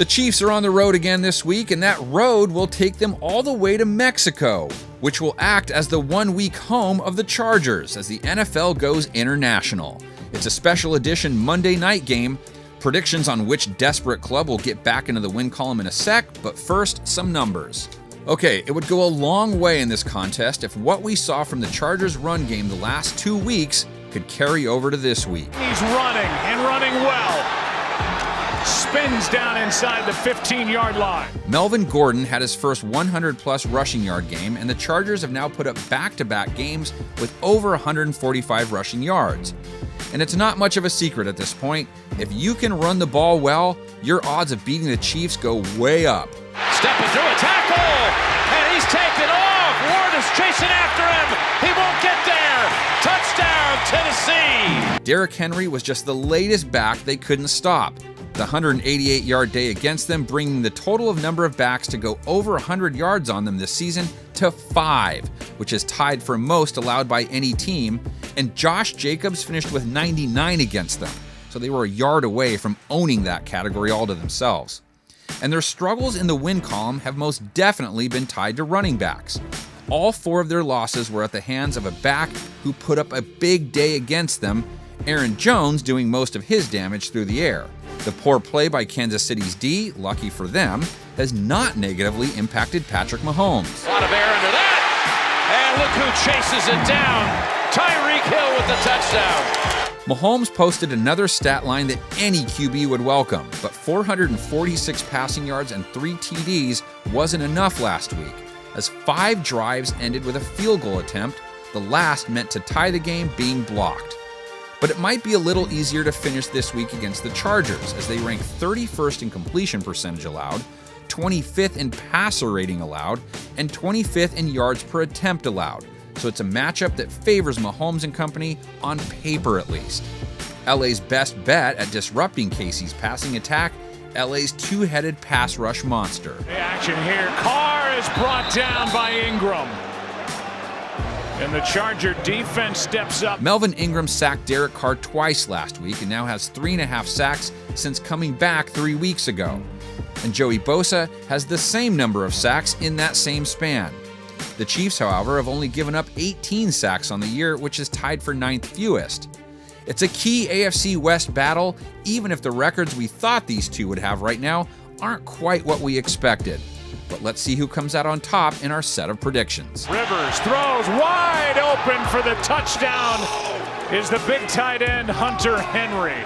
The Chiefs are on the road again this week, and that road will take them all the way to Mexico, which will act as the one-week home of the Chargers as the NFL goes international. It's a special edition Monday night game. Predictions on which desperate club will get back into the win column in a sec, but first, some numbers. Okay, it would go a long way in this contest if what we saw from the Chargers' run game the last 2 weeks could carry over to this week. He's running, and running well. Spins down inside the 15-yard line. Melvin Gordon had his first 100-plus rushing yard game, and the Chargers have now put up back-to-back games with over 145 rushing yards. And it's not much of a secret at this point. If you can run the ball well, your odds of beating the Chiefs go way up. Stepping through a tackle, and he's taken off. Ward is chasing after him. He won't get there. Touchdown, Tennessee. Derrick Henry was just the latest back they couldn't stop. The 188-yard day against them, bringing the total of number of backs to go over 100 yards on them this season to 5, which is tied for most allowed by any team, and Josh Jacobs finished with 99 against them, so they were a yard away from owning that category all to themselves. And their struggles in the win column have most definitely been tied to running backs. All 4 of their losses were at the hands of a back who put up a big day against them, Aaron Jones doing most of his damage through the air. The poor play by Kansas City's D, lucky for them, has not negatively impacted Patrick Mahomes. A lot of air under that, and look who chases it down. Tyreek Hill with the touchdown. Mahomes posted another stat line that any QB would welcome, but 446 passing yards and 3 TDs wasn't enough last week, as 5 drives ended with a field goal attempt, the last meant to tie the game being blocked. But it might be a little easier to finish this week against the Chargers, as they rank 31st in completion percentage allowed, 25th in passer rating allowed, and 25th in yards per attempt allowed. So it's a matchup that favors Mahomes and company, on paper at least. LA's best bet at disrupting KC's passing attack, LA's two-headed pass rush monster. The action here, Carr is brought down by Ingram. And the Charger defense steps up. Melvin Ingram sacked Derek Carr twice last week and now has 3.5 sacks since coming back 3 weeks ago. And Joey Bosa has the same number of sacks in that same span. The Chiefs, however, have only given up 18 sacks on the year, which is tied for 9th fewest. It's a key AFC West battle, even if the records we thought these two would have right now aren't quite what we expected. But let's see who comes out on top in our set of predictions. Rivers throws wide open for the touchdown is the big tight end Hunter Henry.